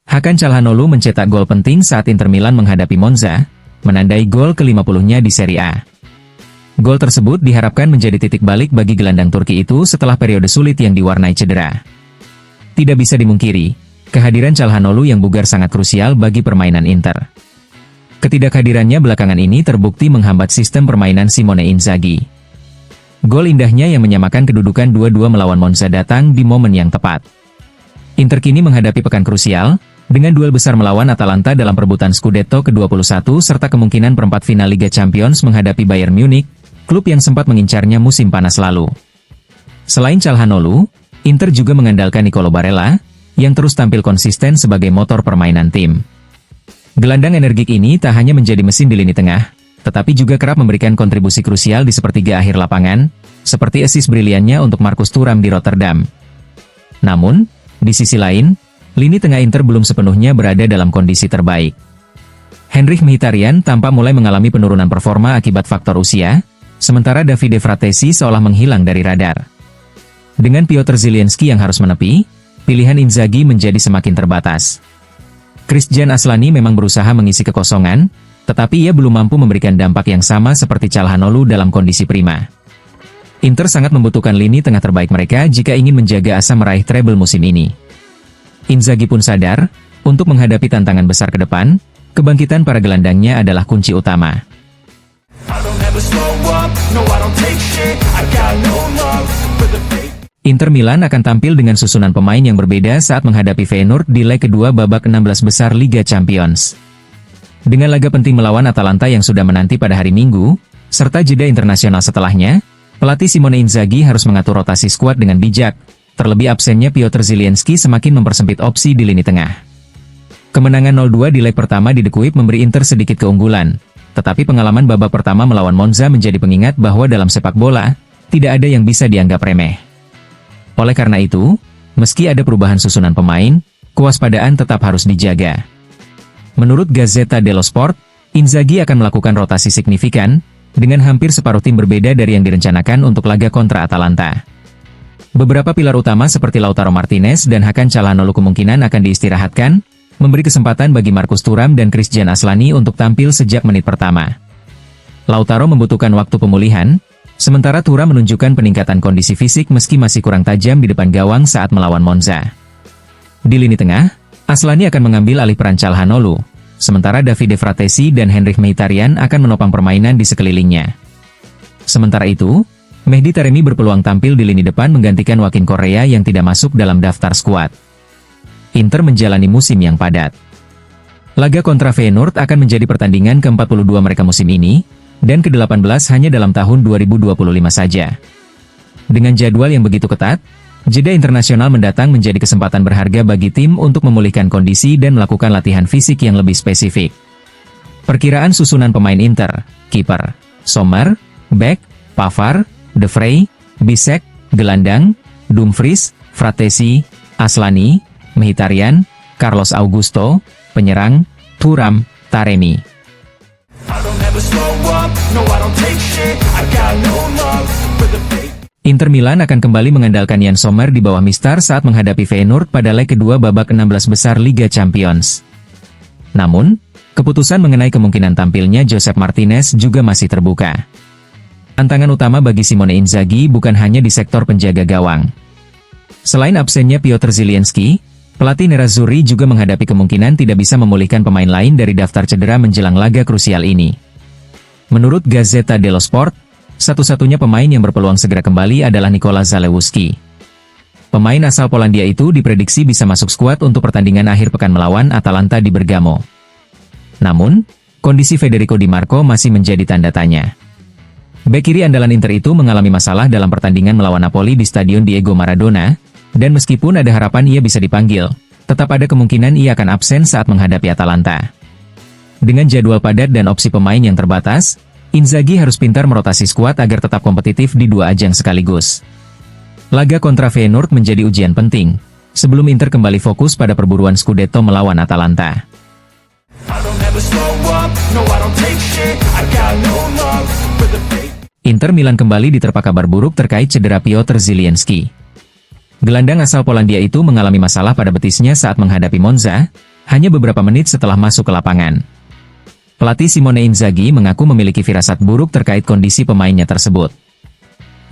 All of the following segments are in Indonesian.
Hakan Calhanoglu mencetak gol penting saat Inter Milan menghadapi Monza, menandai gol ke-50-nya di Serie A. Gol tersebut diharapkan menjadi titik balik bagi gelandang Turki itu setelah periode sulit yang diwarnai cedera. Tidak bisa dimungkiri, kehadiran Calhanoglu yang bugar sangat krusial bagi permainan Inter. Ketidakhadirannya belakangan ini terbukti menghambat sistem permainan Simone Inzaghi. Gol indahnya yang menyamakan kedudukan 2-2 melawan Monza datang di momen yang tepat. Inter kini menghadapi pekan krusial, dengan duel besar melawan Atalanta dalam perebutan Scudetto ke-21 serta kemungkinan perempat final Liga Champions menghadapi Bayern Munich, klub yang sempat mengincarnya musim panas lalu. Selain Calhanoglu, Inter juga mengandalkan Nicolo Barella, yang terus tampil konsisten sebagai motor permainan tim. Gelandang energik ini tak hanya menjadi mesin di lini tengah, tetapi juga kerap memberikan kontribusi krusial di sepertiga akhir lapangan, seperti assist briliannya untuk Marcus Thuram di Rotterdam. Namun, di sisi lain, lini tengah Inter belum sepenuhnya berada dalam kondisi terbaik. Henrikh Mkhitaryan tampak mulai mengalami penurunan performa akibat faktor usia, sementara Davide Fratesi seolah menghilang dari radar. Dengan Piotr Zielinski yang harus menepi, pilihan Inzaghi menjadi semakin terbatas. Christian Aslani memang berusaha mengisi kekosongan, tetapi ia belum mampu memberikan dampak yang sama seperti Calhanoglu dalam kondisi prima. Inter sangat membutuhkan lini tengah terbaik mereka jika ingin menjaga asa meraih treble musim ini. Inzaghi pun sadar, untuk menghadapi tantangan besar ke depan, kebangkitan para gelandangnya adalah kunci utama. Inter Milan akan tampil dengan susunan pemain yang berbeda saat menghadapi Feyenoord di leg kedua babak 16 besar Liga Champions. Dengan laga penting melawan Atalanta yang sudah menanti pada hari Minggu, serta jeda internasional setelahnya, pelatih Simone Inzaghi harus mengatur rotasi skuad dengan bijak, terlebih absennya Piotr Zielinski semakin mempersempit opsi di lini tengah. Kemenangan 0-2 di leg pertama di The Kuip memberi Inter sedikit keunggulan, tetapi pengalaman babak pertama melawan Monza menjadi pengingat bahwa dalam sepak bola, tidak ada yang bisa dianggap remeh. Oleh karena itu, meski ada perubahan susunan pemain, kewaspadaan tetap harus dijaga. Menurut Gazzetta dello Sport, Inzaghi akan melakukan rotasi signifikan, dengan hampir separuh tim berbeda dari yang direncanakan untuk laga kontra Atalanta. Beberapa pilar utama seperti Lautaro Martinez dan Hakan Calhanoglu kemungkinan akan diistirahatkan, memberi kesempatan bagi Marcus Thuram dan Christian Aslani untuk tampil sejak menit pertama. Lautaro membutuhkan waktu pemulihan, sementara Thuram menunjukkan peningkatan kondisi fisik meski masih kurang tajam di depan gawang saat melawan Monza. Di lini tengah, Aslani akan mengambil alih peran Calhanoglu, sementara Davide Fratesi dan Henrikh Mkhitaryan akan menopang permainan di sekelilingnya. Sementara itu, Mehdi Taremi berpeluang tampil di lini depan menggantikan Joaquin Correa yang tidak masuk dalam daftar skuad. Inter menjalani musim yang padat. Laga kontra Feyenoord akan menjadi pertandingan ke-42 mereka musim ini, dan ke-18 hanya dalam tahun 2025 saja. Dengan jadwal yang begitu ketat, jeda internasional mendatang menjadi kesempatan berharga bagi tim untuk memulihkan kondisi dan melakukan latihan fisik yang lebih spesifik. Perkiraan susunan pemain Inter: kiper Sommer, bek Pavard, De Vrij, Bisek, gelandang Dumfries, Fratesi, Aslani, Mkhitaryan, Carlos Augusto, penyerang Thuram, Taremi. Inter Milan akan kembali mengandalkan Yann Sommer di bawah Mistar saat menghadapi Feyenoord pada leg kedua babak 16 besar Liga Champions. Namun, keputusan mengenai kemungkinan tampilnya Josep Martinez juga masih terbuka. Tantangan utama bagi Simone Inzaghi bukan hanya di sektor penjaga gawang. Selain absennya Piotr Zielinski, pelatih Nerazzurri juga menghadapi kemungkinan tidak bisa memulihkan pemain lain dari daftar cedera menjelang laga krusial ini. Menurut Gazzetta dello Sport, satu-satunya pemain yang berpeluang segera kembali adalah Nikola Zalewski. Pemain asal Polandia itu diprediksi bisa masuk skuad untuk pertandingan akhir pekan melawan Atalanta di Bergamo. Namun, kondisi Federico Di Marco masih menjadi tanda tanya. Bek kiri andalan Inter itu mengalami masalah dalam pertandingan melawan Napoli di Stadion Diego Maradona, dan meskipun ada harapan ia bisa dipanggil, tetap ada kemungkinan ia akan absen saat menghadapi Atalanta. Dengan jadwal padat dan opsi pemain yang terbatas, Inzaghi harus pintar merotasi skuad agar tetap kompetitif di dua ajang sekaligus. Laga kontra Feyenoord menjadi ujian penting, sebelum Inter kembali fokus pada perburuan Scudetto melawan Atalanta. Inter Milan kembali diterpa kabar buruk terkait cedera Piotr Zielinski. Gelandang asal Polandia itu mengalami masalah pada betisnya saat menghadapi Monza, hanya beberapa menit setelah masuk ke lapangan. Pelatih Simone Inzaghi mengaku memiliki firasat buruk terkait kondisi pemainnya tersebut.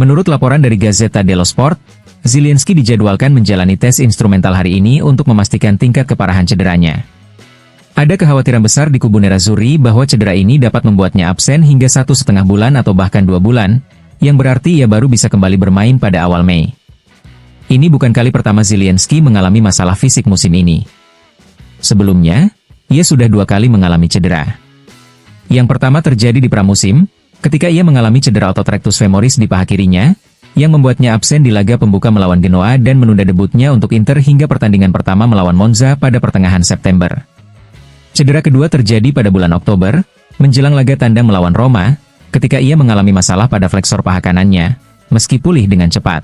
Menurut laporan dari Gazzetta dello Sport, Zielinski dijadwalkan menjalani tes instrumental hari ini untuk memastikan tingkat keparahan cederanya. Ada kekhawatiran besar di kubu Nerazzurri bahwa cedera ini dapat membuatnya absen hingga 1,5 bulan atau bahkan 2 bulan, yang berarti ia baru bisa kembali bermain pada awal Mei. Ini bukan kali pertama Zielinski mengalami masalah fisik musim ini. Sebelumnya, ia sudah 2 kali mengalami cedera. Yang pertama terjadi di pramusim, ketika ia mengalami cedera otot rectus femoris di paha kirinya, yang membuatnya absen di laga pembuka melawan Genoa dan menunda debutnya untuk Inter hingga pertandingan pertama melawan Monza pada pertengahan September. Cedera kedua terjadi pada bulan Oktober, menjelang laga tandang melawan Roma, ketika ia mengalami masalah pada fleksor paha kanannya, meski pulih dengan cepat.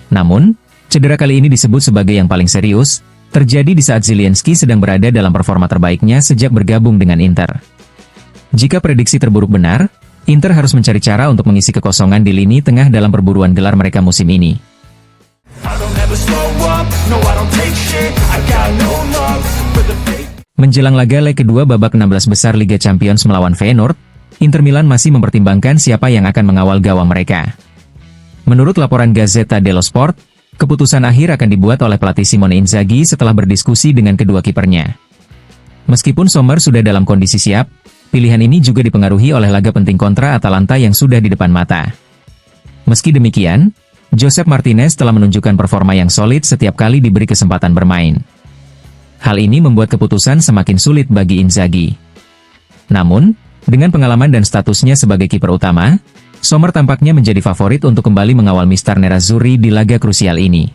Namun, cedera kali ini disebut sebagai yang paling serius, terjadi di saat Zielinski sedang berada dalam performa terbaiknya sejak bergabung dengan Inter. Jika prediksi terburuk benar, Inter harus mencari cara untuk mengisi kekosongan di lini tengah dalam perburuan gelar mereka musim ini. Menjelang laga leg kedua babak 16 besar Liga Champions melawan Feyenoord, Inter Milan masih mempertimbangkan siapa yang akan mengawal gawang mereka. Menurut laporan Gazzetta dello Sport, keputusan akhir akan dibuat oleh pelatih Simone Inzaghi setelah berdiskusi dengan kedua kipernya. Meskipun Sommer sudah dalam kondisi siap, pilihan ini juga dipengaruhi oleh laga penting kontra Atalanta yang sudah di depan mata. Meski demikian, Josep Martinez telah menunjukkan performa yang solid setiap kali diberi kesempatan bermain. Hal ini membuat keputusan semakin sulit bagi Inzaghi. Namun, dengan pengalaman dan statusnya sebagai kiper utama, Sommer tampaknya menjadi favorit untuk kembali mengawal Mister Nerazzurri di laga krusial ini.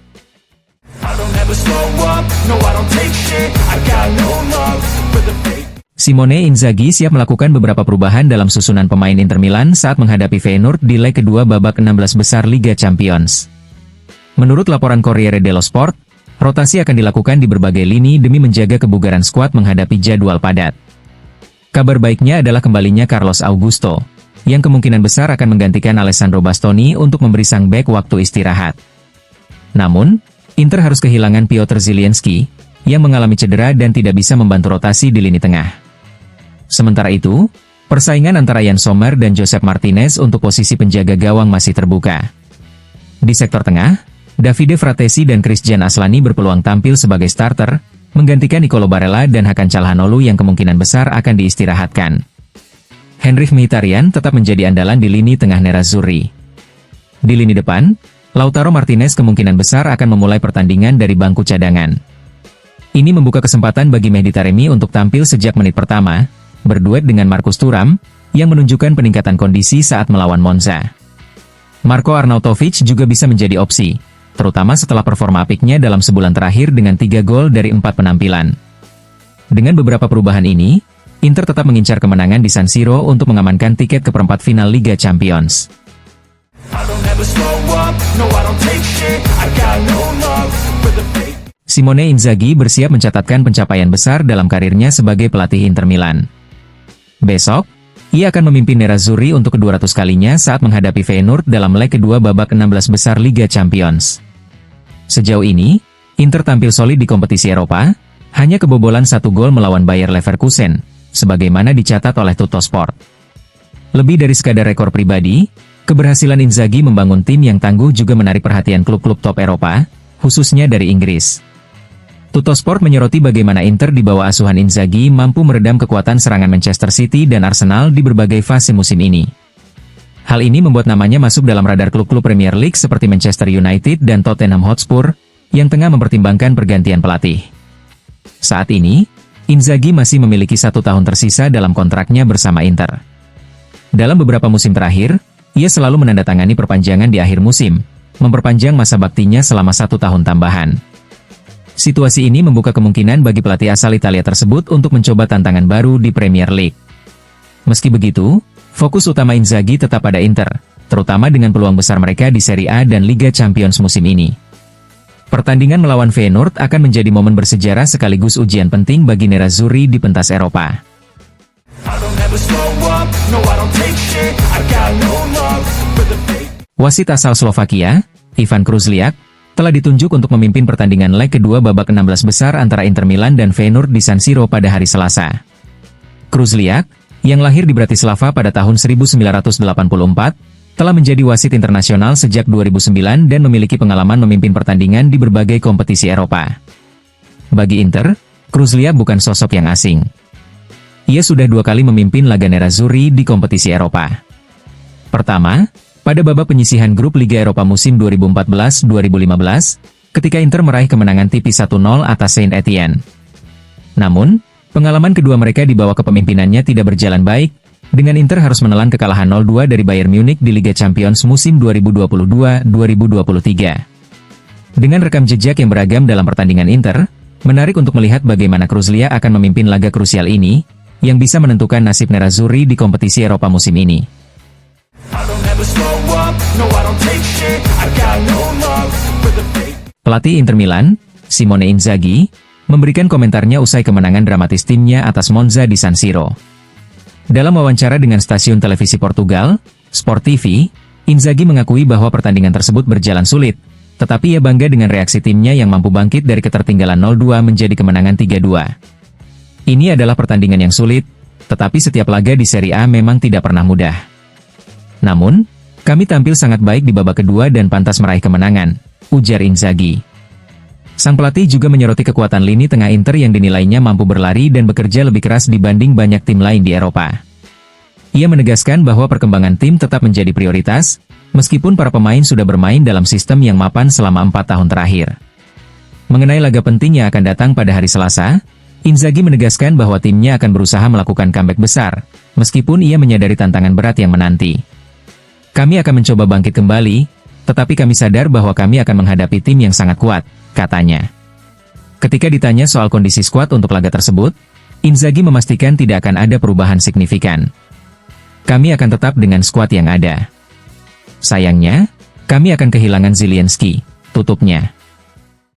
Simone Inzaghi siap melakukan beberapa perubahan dalam susunan pemain Inter Milan saat menghadapi Feyenoord di leg kedua babak 16 besar Liga Champions. Menurut laporan Corriere dello Sport, rotasi akan dilakukan di berbagai lini demi menjaga kebugaran skuad menghadapi jadwal padat. Kabar baiknya adalah kembalinya Carlos Augusto, yang kemungkinan besar akan menggantikan Alessandro Bastoni untuk memberi sang bek waktu istirahat. Namun, Inter harus kehilangan Piotr Zielinski, yang mengalami cedera dan tidak bisa membantu rotasi di lini tengah. Sementara itu, persaingan antara Yann Sommer dan Josep Martinez untuk posisi penjaga gawang masih terbuka. Di sektor tengah, Davide Fratesi dan Christian Aslani berpeluang tampil sebagai starter, menggantikan Nicolo Barella dan Hakan Calhanoglu yang kemungkinan besar akan diistirahatkan. Henrikh Mkhitaryan tetap menjadi andalan di lini tengah Nerazzurri. Di lini depan, Lautaro Martinez kemungkinan besar akan memulai pertandingan dari bangku cadangan. Ini membuka kesempatan bagi Mehdi Taremi untuk tampil sejak menit pertama, berduet dengan Marcus Thuram, yang menunjukkan peningkatan kondisi saat melawan Monza. Marko Arnautovic juga bisa menjadi opsi, terutama setelah performa apiknya dalam sebulan terakhir dengan 3 gol dari 4 penampilan. Dengan beberapa perubahan ini, Inter tetap mengincar kemenangan di San Siro untuk mengamankan tiket ke perempat final Liga Champions. Simone Inzaghi bersiap mencatatkan pencapaian besar dalam karirnya sebagai pelatih Inter Milan. Besok, ia akan memimpin Nerazzurri untuk ke-200 kalinya saat menghadapi Feyenoord dalam leg kedua babak 16 besar Liga Champions. Sejauh ini, Inter tampil solid di kompetisi Eropa, hanya kebobolan 1 gol melawan Bayer Leverkusen, sebagaimana dicatat oleh Tuttosport. Lebih dari sekadar rekor pribadi, keberhasilan Inzaghi membangun tim yang tangguh juga menarik perhatian klub-klub top Eropa, khususnya dari Inggris. Tuttosport menyoroti bagaimana Inter di bawah asuhan Inzaghi mampu meredam kekuatan serangan Manchester City dan Arsenal di berbagai fase musim ini. Hal ini membuat namanya masuk dalam radar klub-klub Premier League seperti Manchester United dan Tottenham Hotspur, yang tengah mempertimbangkan pergantian pelatih. Saat ini, Inzaghi masih memiliki 1 tahun tersisa dalam kontraknya bersama Inter. Dalam beberapa musim terakhir, ia selalu menandatangani perpanjangan di akhir musim, memperpanjang masa baktinya selama 1 tahun tambahan. Situasi ini membuka kemungkinan bagi pelatih asal Italia tersebut untuk mencoba tantangan baru di Premier League. Meski begitu, fokus utama Inzaghi tetap pada Inter, terutama dengan peluang besar mereka di Serie A dan Liga Champions musim ini. Pertandingan melawan Feyenoord akan menjadi momen bersejarah sekaligus ujian penting bagi Nerazzurri di pentas Eropa. Wasit asal Slovakia, Ivan Kruzliak, telah ditunjuk untuk memimpin pertandingan leg kedua babak 16 besar antara Inter Milan dan Feyenoord di San Siro pada hari Selasa. Kruzliak, yang lahir di Bratislava pada tahun 1984, telah menjadi wasit internasional sejak 2009 dan memiliki pengalaman memimpin pertandingan di berbagai kompetisi Eropa. Bagi Inter, Kruzliak bukan sosok yang asing. Ia sudah 2 kali memimpin laga nerazzurri di kompetisi Eropa. Pertama, pada babak penyisihan grup Liga Eropa musim 2014-2015, ketika Inter meraih kemenangan tipis 1-0 atas Saint Etienne. Namun, pengalaman kedua mereka di bawah kepemimpinannya tidak berjalan baik, dengan Inter harus menelan kekalahan 0-2 dari Bayern Munich di Liga Champions musim 2022-2023. Dengan rekam jejak yang beragam dalam pertandingan Inter, menarik untuk melihat bagaimana Kruzliak akan memimpin laga krusial ini, yang bisa menentukan nasib nerazzurri di kompetisi Eropa musim ini. Pelatih Inter Milan, Simone Inzaghi, memberikan komentarnya usai kemenangan dramatis timnya atas Monza di San Siro. Dalam wawancara dengan stasiun televisi Portugal, Sport TV, Inzaghi mengakui bahwa pertandingan tersebut berjalan sulit, tetapi ia bangga dengan reaksi timnya yang mampu bangkit dari ketertinggalan 0-2 menjadi kemenangan 3-2. Ini adalah pertandingan yang sulit, tetapi setiap laga di Serie A memang tidak pernah mudah. Namun, kami tampil sangat baik di babak kedua dan pantas meraih kemenangan, ujar Inzaghi. Sang pelatih juga menyoroti kekuatan lini tengah Inter yang dinilainya mampu berlari dan bekerja lebih keras dibanding banyak tim lain di Eropa. Ia menegaskan bahwa perkembangan tim tetap menjadi prioritas, meskipun para pemain sudah bermain dalam sistem yang mapan selama 4 tahun terakhir. Mengenai laga penting yang akan datang pada hari Selasa, Inzaghi menegaskan bahwa timnya akan berusaha melakukan comeback besar, meskipun ia menyadari tantangan berat yang menanti. Kami akan mencoba bangkit kembali, tetapi kami sadar bahwa kami akan menghadapi tim yang sangat kuat, katanya. Ketika ditanya soal kondisi skuad untuk laga tersebut, Inzaghi memastikan tidak akan ada perubahan signifikan. Kami akan tetap dengan skuad yang ada. Sayangnya, kami akan kehilangan Zielinski, tutupnya.